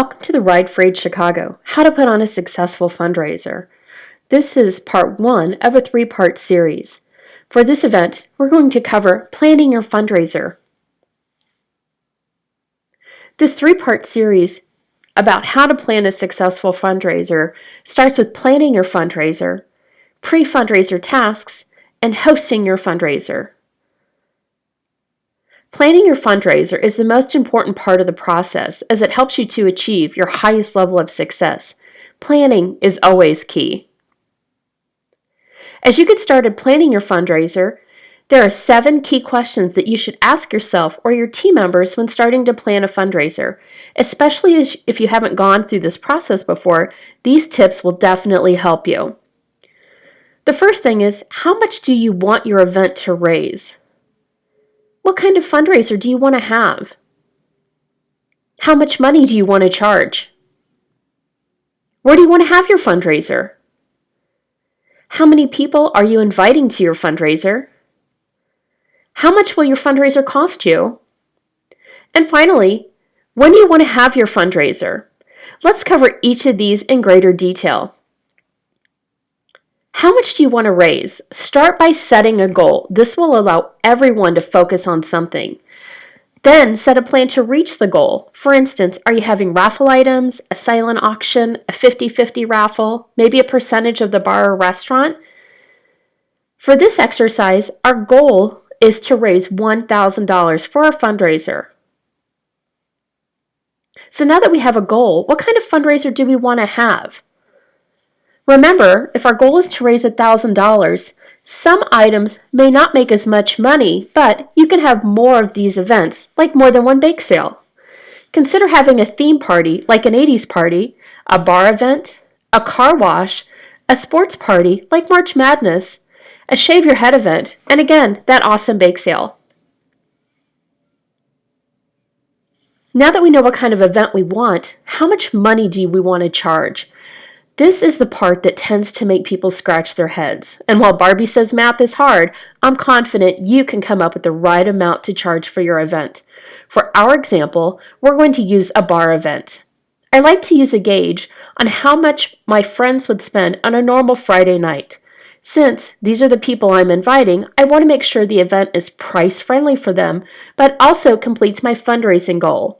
Welcome to the Ride Freight Chicago, How to Put on a Successful Fundraiser. This is part 1 of a 3-part series. For this event, we're going to cover planning your fundraiser. This 3-part series about how to plan a successful fundraiser starts with planning your fundraiser, pre-fundraiser tasks, and hosting your fundraiser. Planning your fundraiser is the most important part of the process as it helps you to achieve your highest level of success. Planning is always key. As you get started planning your fundraiser, there are 7 key questions that you should ask yourself or your team members when starting to plan a fundraiser. Especially if you haven't gone through this process before, these tips will definitely help you. The first thing is, how much do you want your event to raise? What kind of fundraiser do you want to have? How much money do you want to charge? Where do you want to have your fundraiser? How many people are you inviting to your fundraiser? How much will your fundraiser cost you? And finally, when do you want to have your fundraiser? Let's cover each of these in greater detail. How much do you want to raise? Start by setting a goal. This will allow everyone to focus on something. Then set a plan to reach the goal. For instance, are you having raffle items, a silent auction, a 50-50 raffle, maybe a percentage of the bar or restaurant? For this exercise, our goal is to raise $1,000 for our fundraiser. So now that we have a goal, what kind of fundraiser do we want to have? Remember, if our goal is to raise $1,000, some items may not make as much money, but you can have more of these events, like more than one bake sale. Consider having a theme party, like an 80s party, a bar event, a car wash, a sports party, like March Madness, a shave your head event, and again, that awesome bake sale. Now that we know what kind of event we want, how much money do we want to charge? This is the part that tends to make people scratch their heads. And while Barbie says math is hard, I'm confident you can come up with the right amount to charge for your event. For our example, we're going to use a bar event. I like to use a gauge on how much my friends would spend on a normal Friday night. Since these are the people I'm inviting, I want to make sure the event is price-friendly for them, but also completes my fundraising goal.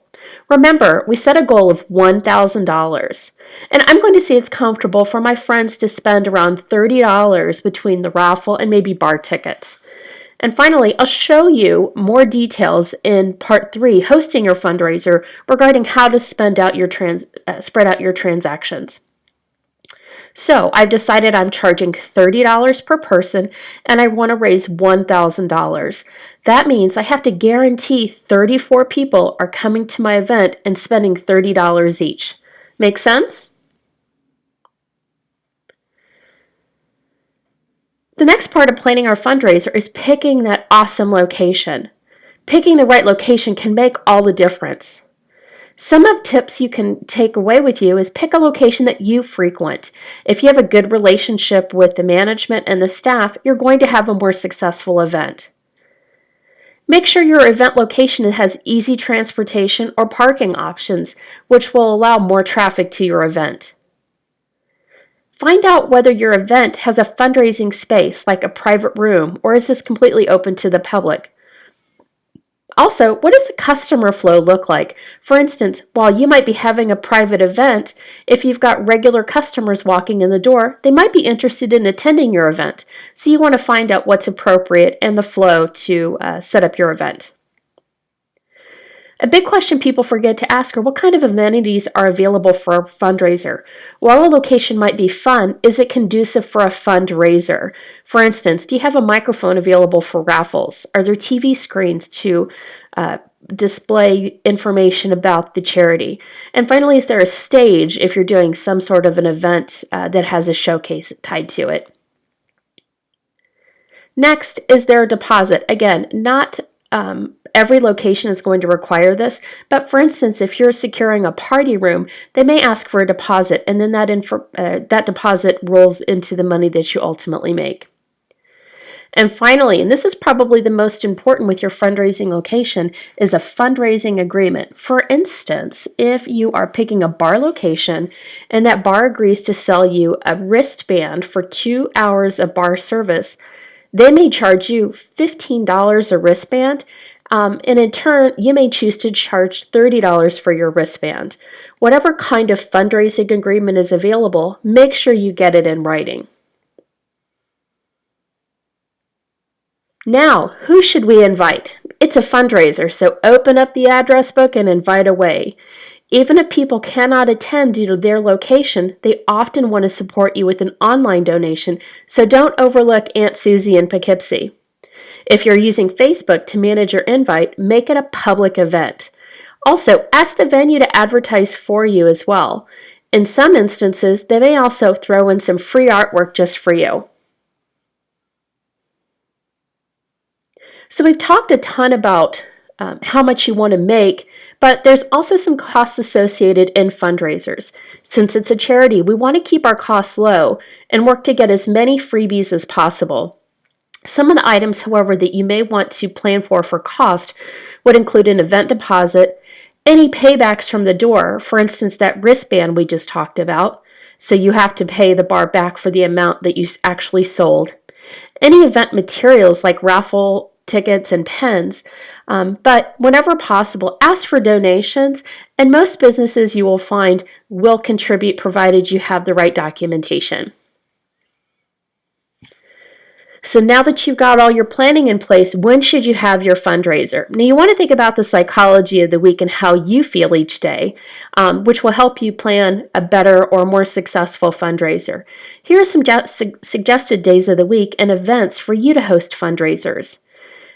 Remember, we set a goal of $1,000, and I'm going to say it's comfortable for my friends to spend around $30 between the raffle and maybe bar tickets. And finally, I'll show you more details in part 3, hosting your fundraiser, regarding how to spread out your transactions. So I've decided I'm charging $30 per person and I want to raise $1,000. That means I have to guarantee 34 people are coming to my event and spending $30 each. Make sense? The next part of planning our fundraiser is picking that awesome location. Picking the right location can make all the difference. Some of the tips you can take away with you is pick a location that you frequent. If you have a good relationship with the management and the staff, you're going to have a more successful event. Make sure your event location has easy transportation or parking options, which will allow more traffic to your event. Find out whether your event has a fundraising space, like a private room, or is this completely open to the public? Also, what does the customer flow look like? For instance, while you might be having a private event, if you've got regular customers walking in the door, they might be interested in attending your event. So you want to find out what's appropriate and the flow to set up your event. A big question people forget to ask are what kind of amenities are available for a fundraiser. While a location might be fun, is it conducive for a fundraiser? For instance, do you have a microphone available for raffles? Are there TV screens to display information about the charity? And finally, is there a stage if you're doing some sort of an event that has a showcase tied to it? Next, is there a deposit? Again, not every location is going to require this, but for instance, if you're securing a party room, they may ask for a deposit, and then that deposit rolls into the money that you ultimately make. And finally, and this is probably the most important with your fundraising location, is a fundraising agreement. For instance, if you are picking a bar location and that bar agrees to sell you a wristband for 2 hours of bar service, they may charge you $15 a wristband, and in turn, you may choose to charge $30 for your wristband. Whatever kind of fundraising agreement is available, make sure you get it in writing. Now, who should we invite? It's a fundraiser, so open up the address book and invite away. Even if people cannot attend due to their location, they often want to support you with an online donation, so don't overlook Aunt Susie in Poughkeepsie. If you're using Facebook to manage your invite, make it a public event. Also, ask the venue to advertise for you as well. In some instances, they may also throw in some free artwork just for you. So we've talked a ton about how much you want to make, but there's also some costs associated in fundraisers. Since it's a charity, we want to keep our costs low and work to get as many freebies as possible. Some of the items, however, that you may want to plan for cost would include an event deposit, any paybacks from the door, for instance, that wristband we just talked about, so you have to pay the bar back for the amount that you actually sold, any event materials like raffle tickets and pens, but whenever possible, ask for donations, and most businesses you will find will contribute provided you have the right documentation. So now that you've got all your planning in place, when should you have your fundraiser? Now you want to think about the psychology of the week and how you feel each day, which will help you plan a better or more successful fundraiser. Here are some suggested days of the week and events for you to host fundraisers.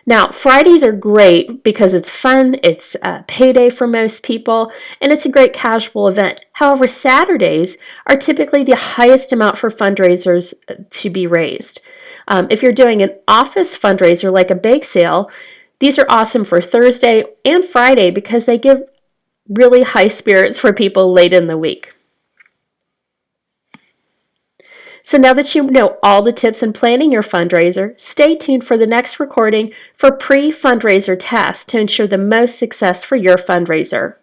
Now, Fridays are great because it's fun, it's a payday for most people, and it's a great casual event. However, Saturdays are typically the highest amount for fundraisers to be raised. If you're doing an office fundraiser like a bake sale, these are awesome for Thursday and Friday because they give really high spirits for people late in the week. So now that you know all the tips in planning your fundraiser, stay tuned for the next recording for Pre-Fundraiser tasks to ensure the most success for your fundraiser.